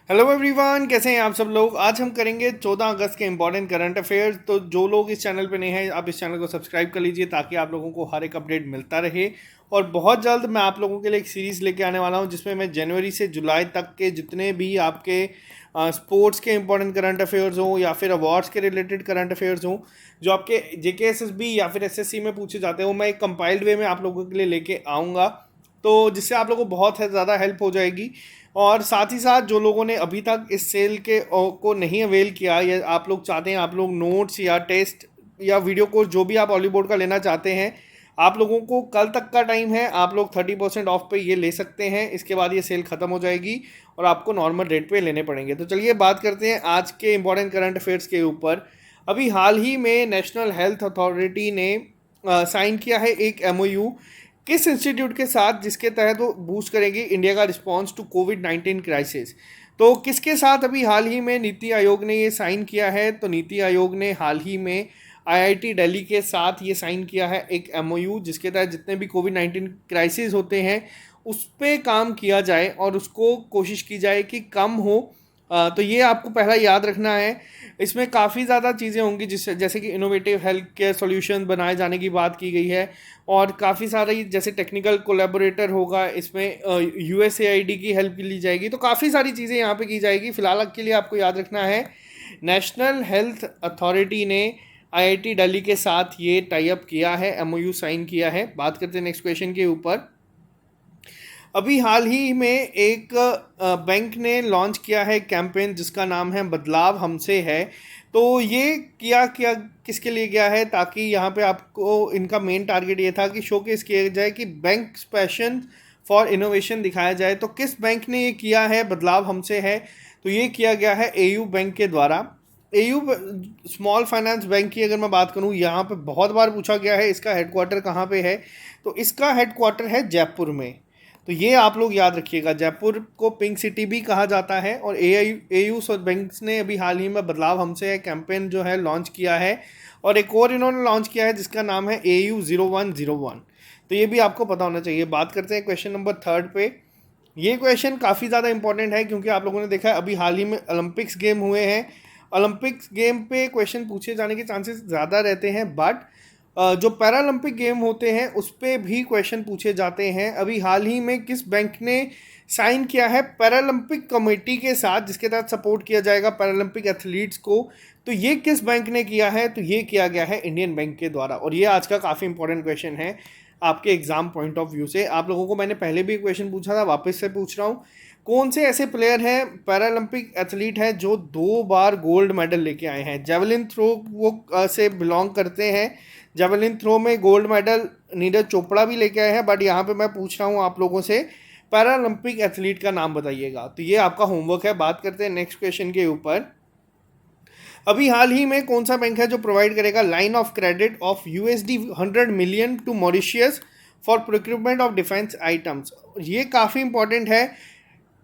Hello everyone, कैसे हैं आप सब लोग। आज हम करेंगे 14 अगस्त के इंपॉर्टेंट करंट अफेयर्स। तो जो लोग इस चैनल पे नए हैं, आप इस चैनल को सब्सक्राइब कर लीजिए ताकि आप लोगों को हर एक अपडेट मिलता रहे। और बहुत जल्द मैं आप लोगों के लिए एक सीरीज़ लेके आने वाला हूं जिसमें मैं जनवरी से जुलाई तक के जितने भी आपके स्पोर्ट्स के इंपॉर्टेंट करंट अफेयर्स हों या फिर अवार्ड्स के रिलेटेड करंट अफेयर्स हों, जो आपके JKSSB या फिर SSC में पूछे जाते हैं, वो मैं एक कंपाइल्ड वे में आप लोगों के लिए लेके आऊँगा। तो जिससे आप लोगों को बहुत ज़्यादा हेल्प हो जाएगी। और साथ ही साथ जो लोगों ने अभी तक इस सेल के को नहीं अवेल किया, या आप लोग चाहते हैं, आप लोग नोट्स या टेस्ट या वीडियो कोर्स जो भी आप ऑली बोर्ड का लेना चाहते हैं, आप लोगों को कल तक का टाइम है। आप लोग 30% ऑफ पे ये ले सकते हैं। इसके बाद ये सेल ख़त्म हो जाएगी और आपको नॉर्मल रेट पे लेने पड़ेंगे। तो चलिए बात करते हैं आज के इंपॉर्टेंट करंट अफेयर्स के ऊपर। अभी हाल ही में नेशनल हेल्थ अथॉरिटी ने साइन किया है एक MOU किस इंस्टीट्यूट के साथ, जिसके तहत वो बूस्ट करेंगे इंडिया का रिस्पांस टू कोविड-19 क्राइसिस। तो किसके साथ अभी हाल ही में नीति आयोग ने ये साइन किया है? तो नीति आयोग ने हाल ही में IIT दिल्ली के साथ ये साइन किया है एक MOU, जिसके तहत जितने भी कोविड-19 क्राइसिस होते हैं उस पर काम किया जाए और उसको कोशिश की जाए कि कम हो। तो ये आपको पहला याद रखना है। इसमें काफ़ी ज़्यादा चीज़ें होंगी जिससे जैसे कि इनोवेटिव हेल्थ केयर सॉल्यूशन बनाए जाने की बात की गई है। और काफ़ी सारी जैसे टेक्निकल कोलैबोरेटर होगा, इसमें USAID की हेल्प ली जाएगी। तो काफ़ी सारी चीज़ें यहाँ पे की जाएगी। फिलहाल के लिए आपको याद रखना है, नेशनल हेल्थ अथॉरिटी ने IIT दिल्ली के साथ ये टाई अप किया है, MOU साइन किया है। बात करते हैं नेक्स्ट क्वेश्चन के ऊपर। अभी हाल ही में एक बैंक ने लॉन्च किया है कैंपेन जिसका नाम है बदलाव हमसे है। तो ये किया किया किसके लिए गया है? ताकि यहाँ पे आपको इनका मेन टारगेट ये था कि शोकेस किया जाए कि बैंक पैशन फॉर इनोवेशन दिखाया जाए। तो किस बैंक ने ये किया है बदलाव हमसे है? तो ये किया गया है AU बैंक के द्वारा। AU स्मॉल फाइनेंस बैंक की अगर मैं बात करूँ, यहाँ पे बहुत बार पूछा गया है इसका हेडक्वार्टर कहाँ पे है। तो इसका हेडक्वार्टर है जयपुर में। तो ये आप लोग याद रखिएगा, जयपुर को पिंक सिटी भी कहा जाता है। और AU बैंक्स ने अभी हाल ही में बदलाव हमसे है कैंपेन जो है लॉन्च किया है। और एक और इन्होंने लॉन्च किया है जिसका नाम है AU0101। तो ये भी आपको पता होना चाहिए। बात करते हैं क्वेश्चन नंबर 3 पे। ये क्वेश्चन काफ़ी ज़्यादा इंपॉर्टेंट है क्योंकि आप लोगों ने देखा है अभी हाल ही में ओलंपिक्स गेम हुए हैं। ओलंपिक्स गेम पे क्वेश्चन पूछे जाने के चांसेस ज़्यादा रहते हैं, बट जो पैरालंपिक गेम होते हैं उस पर भी क्वेश्चन पूछे जाते हैं। अभी हाल ही में किस बैंक ने साइन किया है पैरालंपिक कमेटी के साथ, जिसके तहत सपोर्ट किया जाएगा पैरालंपिक एथलीट्स को? तो ये किस बैंक ने किया है? तो ये किया गया है इंडियन बैंक के द्वारा। और ये आज का काफ़ी इंपॉर्टेंट क्वेश्चन है आपके एग्जाम पॉइंट ऑफ व्यू से। आप लोगों को मैंने पहले भी क्वेश्चन पूछा था, वापस से पूछ रहा हूँ। कौन से ऐसे प्लेयर हैं, पैरालंपिक एथलीट हैं, जो 2 बार गोल्ड मेडल लेके आए हैं? जेवलिन थ्रो वो से बिलोंग करते हैं। जेवलिन थ्रो में गोल्ड मेडल नीरज चोपड़ा भी लेके आए हैं। बट यहाँ पे मैं पूछ रहा हूँ आप लोगों से, पैरालंपिक एथलीट का नाम बताइएगा। तो ये आपका होमवर्क है। बात करते हैं नेक्स्ट क्वेश्चन के ऊपर। अभी हाल ही में कौन सा बैंक है जो प्रोवाइड करेगा line of credit of $100 million to Mauritius for procurement of defence items? ये काफ़ी इंपॉर्टेंट है।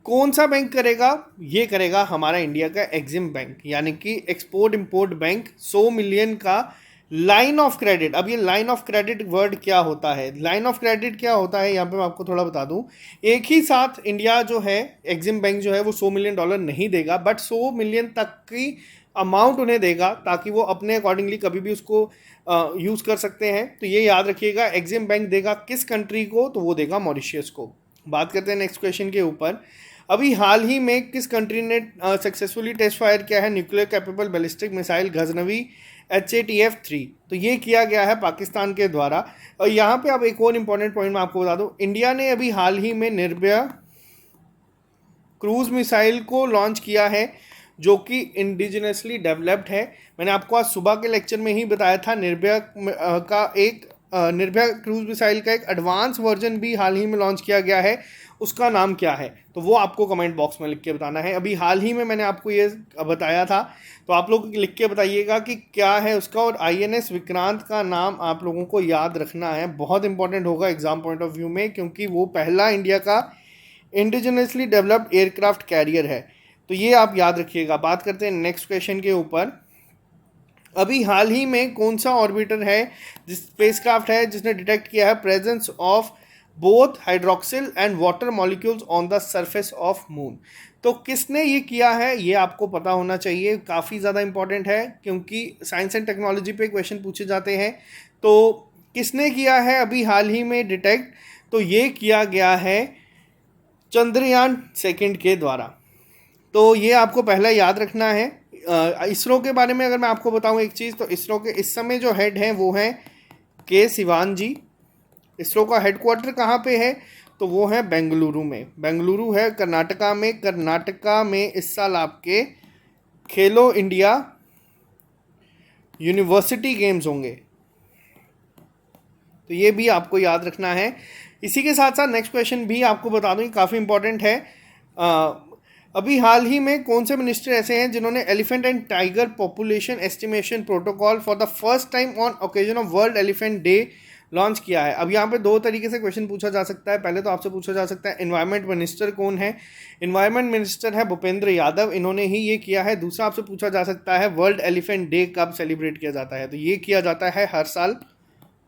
कौन सा बैंक करेगा? ये करेगा हमारा इंडिया का एग्जिम बैंक, यानी कि एक्सपोर्ट इंपोर्ट बैंक। 100 मिलियन का लाइन ऑफ क्रेडिट। अब ये लाइन ऑफ क्रेडिट वर्ड क्या होता है, लाइन ऑफ क्रेडिट क्या होता है, यहाँ पे मैं आपको थोड़ा बता दूं। एक ही साथ इंडिया जो है, एग्जिम बैंक जो है, वो $100 मिलियन नहीं देगा, बट 100 मिलियन तक की अमाउंट उन्हें देगा ताकि वो अपने अकॉर्डिंगली कभी भी उसको यूज़ कर सकते हैं। तो ये याद रखिएगा, एग्जिम बैंक देगा किस कंट्री को? तो वो देगा मॉरिशियस को। बात करते हैं नेक्स्ट क्वेश्चन के ऊपर। अभी हाल ही में किस कंट्री ने सक्सेसफुली टेस्ट फायर किया है nuclear capable ballistic missile Ghaznavi HATF-3? तो ये किया गया है पाकिस्तान के द्वारा। और यहाँ पे अब एक और इम्पॉर्टेंट पॉइंट मैं आपको बता दूँ, इंडिया ने अभी हाल ही में निर्भया क्रूज मिसाइल को लॉन्च किया है, जो कि इंडिजिनसली डेवलप्ड है। मैंने आपको आज सुबह के लेक्चर में ही बताया था, निर्भया क्रूज मिसाइल का एक एडवांस वर्जन भी हाल ही में लॉन्च किया गया है। उसका नाम क्या है? तो वो आपको कमेंट बॉक्स में लिख के बताना है। अभी हाल ही में मैंने आपको ये बताया था, तो आप लोग लिख के बताइएगा कि क्या है उसका। और INS विक्रांत का नाम आप लोगों को याद रखना है, बहुत इंपॉर्टेंट होगा एग्जाम पॉइंट ऑफ व्यू में, क्योंकि वो पहला इंडिया का इंडिजिनसली डेवलप्ड एयरक्राफ्ट कैरियर है। तो ये आप याद रखिएगा। बात करते हैं नेक्स्ट क्वेश्चन के ऊपर। अभी हाल ही में कौन सा ऑर्बिटर है, जिस स्पेसक्राफ्ट है जिसने डिटेक्ट किया है presence of both hydroxyl and water molecules on the surface of moon. तो किसने ये किया है ये आपको पता होना चाहिए, काफ़ी ज़्यादा इंपॉर्टेंट है क्योंकि साइंस एंड टेक्नोलॉजी पे क्वेश्चन पूछे जाते हैं। तो किसने किया है अभी हाल ही में डिटेक्ट, तो ये किया गया है चंद्रयान सेकंड के द्वारा। तो ये आपको पहला याद रखना है। इसरो के बारे में अगर मैं आपको बताऊं एक चीज़, तो इसरो के इस समय जो हेड हैं वो हैं के सिवान जी। इसरो का हेडक्वार्टर कहाँ पे है, तो वो है बेंगलुरु में। बेंगलुरु है कर्नाटका में। कर्नाटका में इस साल आपके खेलो इंडिया यूनिवर्सिटी गेम्स होंगे, तो ये भी आपको याद रखना है। इसी के साथ साथ नेक्स्ट क्वेश्चन भी आपको बता दूं, काफ़ी इंपॉर्टेंट है। अभी हाल ही में कौन से मिनिस्टर ऐसे हैं जिन्होंने elephant and tiger population estimation protocol for the first time on occasion of world elephant day launch किया है। अब यहाँ पे दो तरीके से क्वेश्चन पूछा जा सकता है। पहले तो आपसे पूछा जा सकता है एनवायरमेंट मिनिस्टर कौन है। एनवायरमेंट मिनिस्टर है भूपेंद्र यादव, इन्होंने ही ये किया है। दूसरा आपसे पूछा जा सकता है वर्ल्ड एलिफेंट डे कब सेलिब्रेट किया जाता है, तो ये किया जाता है हर साल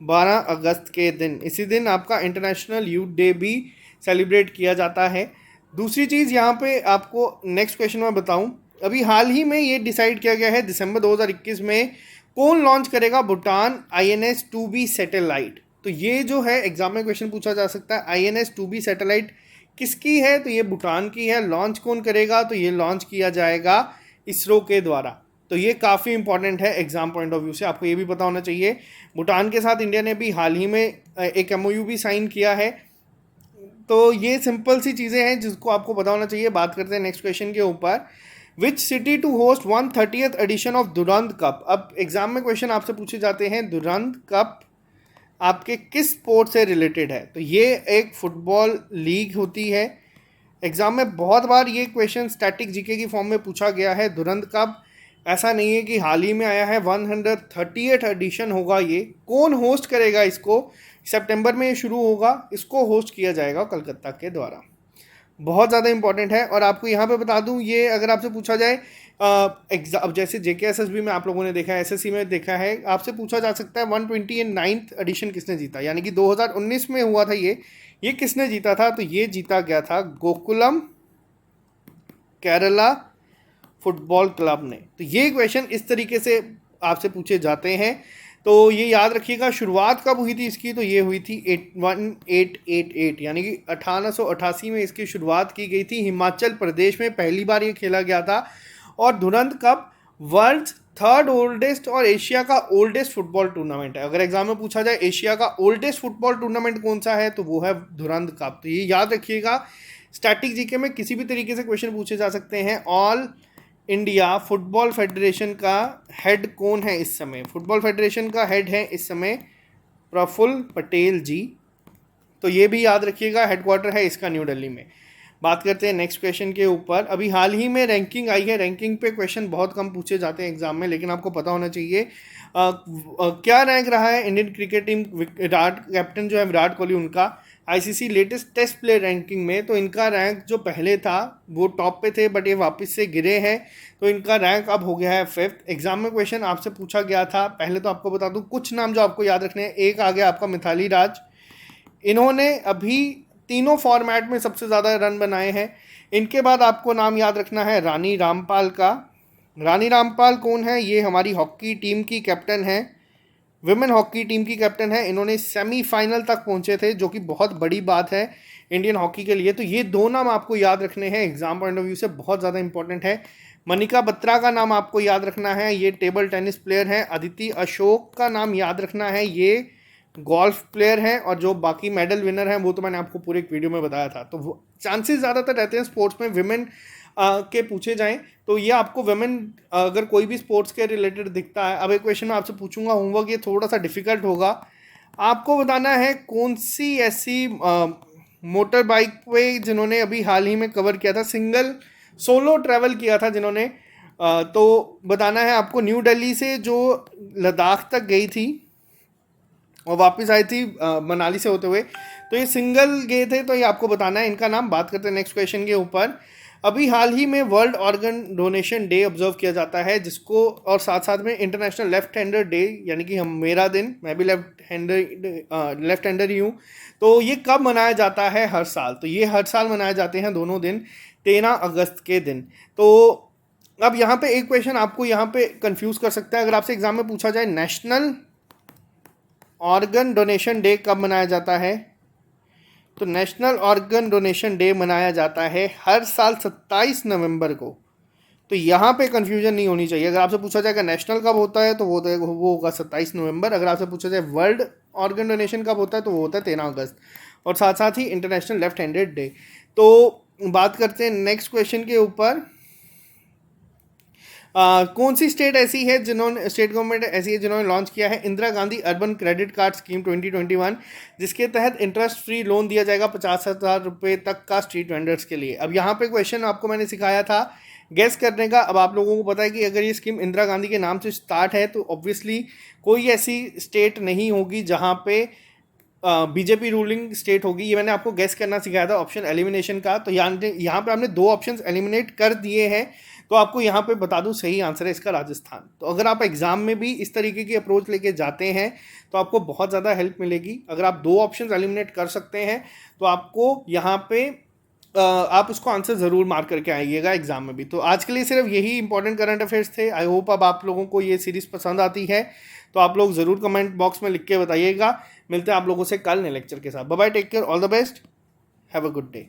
12 अगस्त के दिन। इसी दिन आपका इंटरनेशनल यूथ डे भी सेलिब्रेट किया जाता है। दूसरी चीज़ यहाँ पे आपको नेक्स्ट क्वेश्चन में बताऊँ, अभी हाल ही में ये डिसाइड किया गया है दिसंबर 2021 में कौन लॉन्च करेगा भूटान INS 2B सैटेलाइट। तो ये जो है एग्जाम में क्वेश्चन पूछा जा सकता है INS 2B सैटेलाइट किसकी है, तो ये भूटान की है। लॉन्च कौन करेगा, तो ये लॉन्च किया जाएगा इसरो के द्वारा। तो ये काफ़ी इंपॉर्टेंट है एग्जाम पॉइंट ऑफ व्यू से, आपको ये भी पता होना चाहिए। भूटान के साथ इंडिया ने भी हाल ही में एक MOU भी साइन किया है। तो ये सिंपल सी चीज़ें हैं जिसको आपको पता होना चाहिए। बात करते हैं नेक्स्ट क्वेश्चन के ऊपर, which city to host 130th edition of Durand cup. अब एग्जाम में क्वेश्चन आपसे पूछे जाते हैं दुरंत कप आपके किस स्पोर्ट से रिलेटेड है, तो ये एक फुटबॉल लीग होती है। एग्जाम में बहुत बार ये क्वेश्चन स्टैटिक जीके की फॉर्म में पूछा गया है। दुरंत कप ऐसा नहीं है कि हाल ही में आया है, 130th एडिशन होगा। ये कौन होस्ट करेगा इसको, सितंबर में ये शुरू होगा, इसको होस्ट किया जाएगा कलकत्ता के द्वारा। बहुत ज़्यादा इंपॉर्टेंट है। और आपको यहाँ पे बता दूँ, ये अगर आपसे पूछा जाए एग्जाम जैसे JKSSB में आप लोगों ने देखा है, SSC में देखा है, आपसे पूछा जा सकता है 129th एडिशन किसने जीता, यानी कि 2019 में हुआ था ये किसने जीता था, तो ये जीता गया था गोकुलम केरला फुटबॉल क्लब ने। तो ये क्वेश्चन इस तरीके से आपसे पूछे जाते हैं, तो ये याद रखिएगा। शुरुआत कब हुई थी इसकी, तो ये हुई थी 1888 यानी कि 1888 में इसकी शुरुआत की गई थी। हिमाचल प्रदेश में पहली बार ये खेला गया था। और दुरंत कप वर्ल्ड थर्ड ओल्डेस्ट और एशिया का ओल्डेस्ट फुटबॉल टूर्नामेंट है। अगर एग्जाम में पूछा जाए एशिया का ओल्डेस्ट फुटबॉल टूर्नामेंट कौन सा है, तो वो है दुरंत कप। तो ये याद रखिएगा। स्टैटिक जीके में किसी भी तरीके से क्वेश्चन पूछे जा सकते हैं। ऑल इंडिया फुटबॉल फेडरेशन का हेड कौन है इस समय, फुटबॉल फेडरेशन का हेड है इस समय प्रफुल्ल पटेल जी। तो ये भी याद रखिएगा, हेडक्वार्टर है इसका न्यू दिल्ली में। बात करते हैं नेक्स्ट क्वेश्चन के ऊपर। अभी हाल ही में रैंकिंग आई है, रैंकिंग पे क्वेश्चन बहुत कम पूछे जाते हैं एग्जाम में, लेकिन आपको पता होना चाहिए क्या रैंक रहा है Indian cricket team Virat captain जो है विराट कोहली उनका ICC latest test play ranking में। तो इनका रैंक जो पहले था वो टॉप पे थे, बट ये वापस से गिरे हैं, तो इनका रैंक अब हो गया है 5th। एग्जाम में क्वेश्चन आपसे पूछा गया था, पहले तो आपको बता दूं कुछ नाम जो आपको याद रखने हैं। एक आ गया आपका मिथाली राज, इन्होंने अभी तीनों फॉर्मेट में सबसे ज़्यादा रन बनाए हैं। इनके बाद आपको नाम याद रखना है रानी रामपाल का। रानी रामपाल कौन है, ये हमारी हॉकी टीम की कैप्टन है, विमेन हॉकी टीम की कैप्टन है। इन्होंने सेमीफाइनल तक पहुंचे थे, जो कि बहुत बड़ी बात है इंडियन हॉकी के लिए। तो ये दो नाम आपको याद रखने हैं, एग्जाम पॉइंट ऑफ व्यू से बहुत ज़्यादा इंपॉर्टेंट है। मनिका बत्रा का नाम आपको याद रखना है, ये टेबल टेनिस प्लेयर हैं। अदिति अशोक का नाम याद रखना है, ये गोल्फ प्लेयर हैं। और जो बाकी मेडल विनर हैं वो तो मैंने आपको पूरे एक वीडियो में बताया था। तो वो चांसेस ज़्यादातर रहते हैं स्पोर्ट्स में विमेन के पूछे जाएं, तो ये आपको वुमेन अगर कोई भी स्पोर्ट्स के रिलेटेड दिखता है। अब एक क्वेश्चन मैं आपसे पूछूंगा, होमवर्क ये थोड़ा सा डिफिकल्ट होगा। आपको बताना है कौन सी ऐसी मोटर बाइक पे जिन्होंने अभी हाल ही में कवर किया था, सिंगल सोलो ट्रैवल किया था जिन्होंने, तो बताना है आपको। न्यू दिल्ली से जो लद्दाख तक गई थी और वापस आई थी मनाली से होते हुए, तो ये सिंगल गए थे, तो ये आपको बताना है इनका नाम। बात करते हैं नेक्स्ट क्वेश्चन के ऊपर। अभी हाल ही में world organ donation day observe किया जाता है, जिसको और साथ साथ में इंटरनेशनल लेफ्ट हैंडर डे, यानी कि हम मेरा दिन, मैं भी लेफ्ट हैंडर ही हूँ। तो ये कब मनाया जाता है हर साल? तो ये हर साल मनाए जाते हैं दोनों दिन 13 अगस्त के दिन। तो अब यहाँ पे एक क्वेश्चन आपको यहाँ पे कंफ्यूज कर सकता है। अगर आपसे एग्जाम में पूछा जाए नेशनल ऑर्गन डोनेशन डे कब मनाया जाता है, तो नेशनल ऑर्गन डोनेशन डे मनाया जाता है हर साल 27 नवंबर को। तो यहाँ पे कन्फ्यूजन नहीं होनी चाहिए। अगर आपसे पूछा जाएगा नेशनल कब होता है, तो वो होगा 27 नवंबर। अगर आपसे पूछा जाए वर्ल्ड ऑर्गन डोनेशन कब होता है, तो वो होता है 13 अगस्त, और साथ साथ ही इंटरनेशनल लेफ्ट हैंडेड डे। तो बात करते हैं नेक्स्ट क्वेश्चन के ऊपर। कौन सी स्टेट ऐसी है जिन्होंने, स्टेट गवर्नमेंट ऐसी है जिन्होंने लॉन्च किया है Indira Gandhi urban credit card scheme 2021, जिसके तहत इंटरेस्ट फ्री लोन दिया जाएगा 50,000 रुपये तक का स्ट्रीट वेंडर्स के लिए। अब यहाँ पे क्वेश्चन आपको मैंने सिखाया था गैस करने का। अब आप लोगों को पता है कि अगर ये स्कीम इंदिरा गांधी के नाम से स्टार्ट है, तो ऑब्वियसली कोई ऐसी स्टेट नहीं होगी जहाँ पे बीजेपी रूलिंग स्टेट होगी। ये मैंने आपको गेस करना सिखाया था ऑप्शन एलिमिनेशन का। तो यहाँ पे हमने 2 ऑप्शंस एलिमिनेट कर दिए हैं। तो आपको यहाँ पे बता दूं सही आंसर है इसका राजस्थान। तो अगर आप एग्जाम में भी इस तरीके की अप्रोच लेके जाते हैं तो आपको बहुत ज़्यादा हेल्प मिलेगी। अगर आप 2 ऑप्शंस एलिमिनेट कर सकते हैं तो आपको यहाँ पे आप उसको आंसर ज़रूर मार्क करके आइएगा एग्जाम में भी। तो आज के लिए सिर्फ यही इंपॉर्टेंट करंट अफेयर्स थे। आई होप अब आप लोगों को ये सीरीज़ पसंद आती है, तो आप लोग ज़रूर कमेंट बॉक्स में लिख के बताइएगा। मिलते हैं आप लोगों से कल नए लेक्चर के साथ। Bye bye, take care, all the best, have a good day.